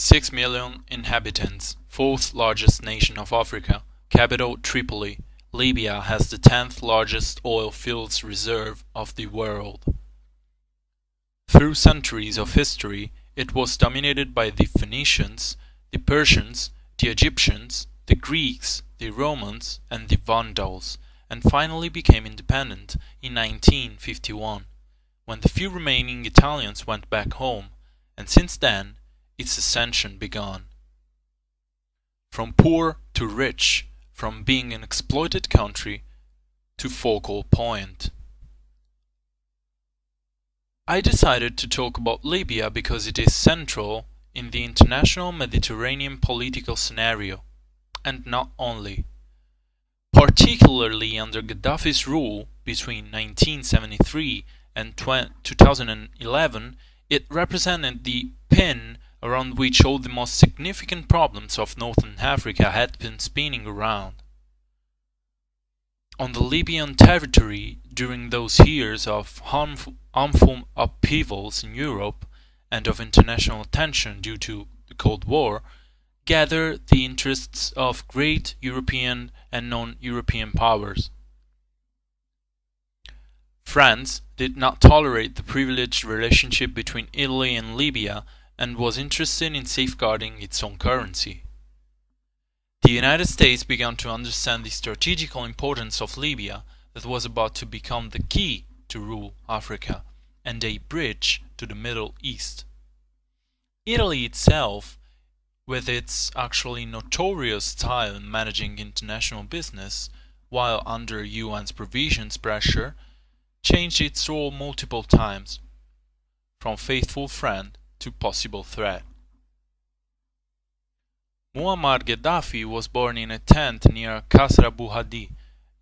6 million inhabitants, fourth largest nation of Africa, capital Tripoli. Libya has the 10th largest oil fields reserve of the world. Through centuries of history, it was dominated by the Phoenicians, the Persians, the Egyptians, the Greeks, the Romans, and the Vandals, and finally became independent in 1951, when the few remaining Italians went back home, and since then, its ascension began. From poor to rich, from being an exploited country to focal point. I decided to talk about Libya because it is central in the international Mediterranean political scenario, and not only. Particularly under Gheddafi's rule between 1973 and 2011, it represented the pin around which all the most significant problems of Northern Africa had been spinning around. On the Libyan territory, during those years of harmful upheavals in Europe and of international tension due to the Cold War, gathered the interests of great European and non-European powers. France did not tolerate the privileged relationship between Italy and Libya and was interested in safeguarding its own currency. The United States began to understand the strategical importance of Libya that was about to become the key to rule Africa and a bridge to the Middle East. Italy itself, with its actually notorious style in managing international business, while under UN's provisions pressure, changed its role multiple times, from faithful friend to possible threat. Muammar Gheddafi was born in a tent near Kasr Abu Hadi,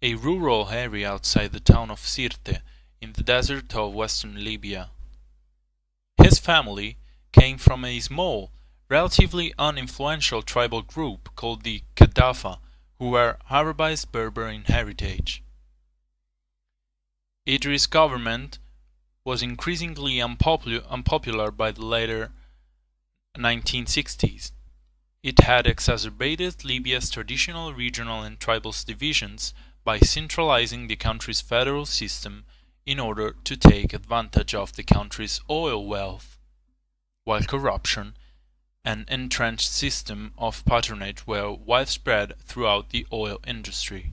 a rural area outside the town of Sirte, in the desert of western Libya. His family came from a small, relatively uninfluential tribal group called the Qaddafa, who were Arabized Berber in heritage. Idris' government was increasingly unpopular by the later 1960s. It had exacerbated Libya's traditional regional and tribal divisions by centralizing the country's federal system in order to take advantage of the country's oil wealth, while corruption and an entrenched system of patronage were widespread throughout the oil industry.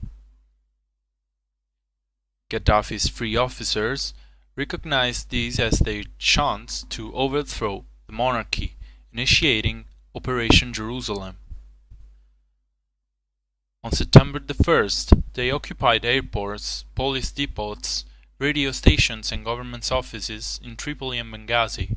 Gaddafi's free officers recognized this as their chance to overthrow the monarchy, initiating Operation Jerusalem. On September the 1st, they occupied airports, police depots, radio stations and government offices in Tripoli and Benghazi.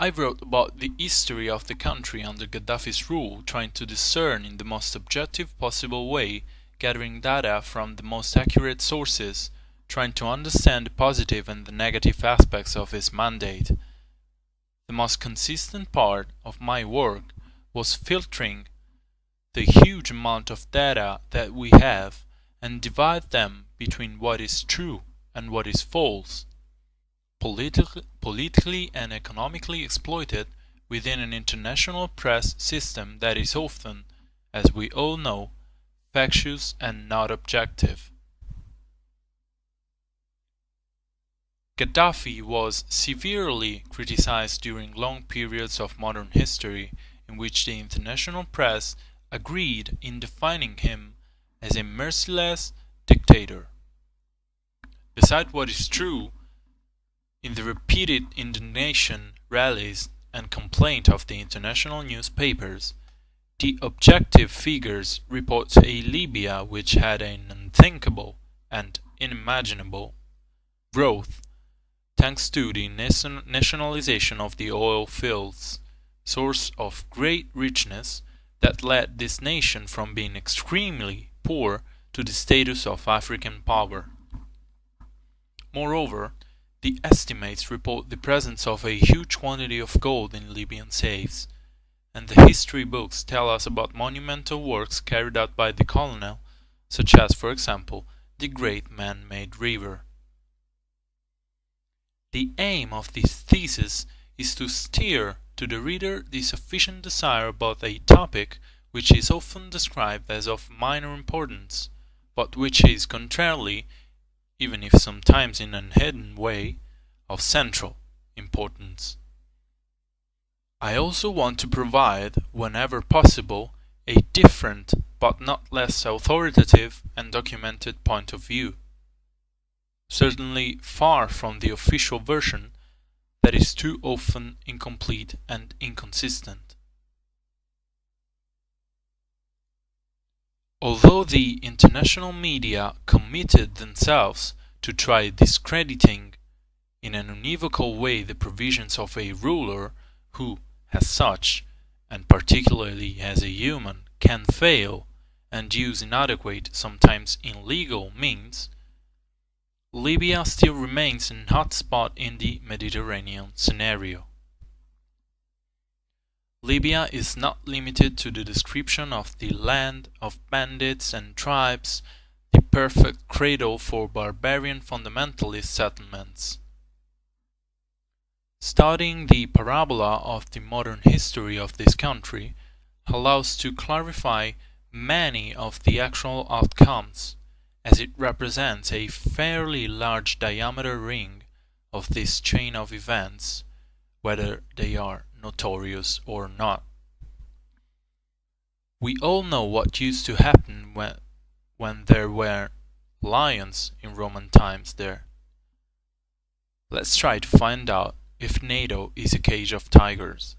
I wrote about the history of the country under Gaddafi's rule, trying to discern in the most objective possible way, gathering data from the most accurate sources, trying to understand the positive and the negative aspects of his mandate. The most consistent part of my work was filtering the huge amount of data that we have and divide them between what is true and what is false, politically and economically exploited within an international press system that is often, as we all know, factious and not objective. Gaddafi was severely criticized during long periods of modern history in which the international press agreed in defining him as a merciless dictator. Beside what is true, in the repeated indignation rallies and complaint of the international newspapers, the objective figures report a Libya which had an unthinkable and unimaginable growth thanks to the nationalization of the oil fields, source of great richness that led this nation from being extremely poor to the status of African power. Moreover, the estimates report the presence of a huge quantity of gold in Libyan safes, and the history books tell us about monumental works carried out by the colonel, such as, for example, the Great Man-Made River. The aim of this thesis is to steer to the reader the sufficient desire about a topic which is often described as of minor importance, but which is contrarily, even if sometimes in an hidden way, of central importance. I also want to provide, whenever possible, a different but not less authoritative and documented point of view, certainly far from the official version that is too often incomplete and inconsistent. Although the international media committed themselves to try discrediting in an unequivocal way the provisions of a ruler who, as such, and particularly as a human, can fail and use inadequate, sometimes illegal means, Libya still remains an hot spot in the Mediterranean scenario. Libya is not limited to the description of the land of bandits and tribes, the perfect cradle for barbarian fundamentalist settlements. Studying the parabola of the modern history of this country allows to clarify many of the actual outcomes, as it represents a fairly large diameter ring of this chain of events, whether they are notorious or not. We all know what used to happen when there were lions in Roman times there. Let's try to find out if NATO is a cage of tigers.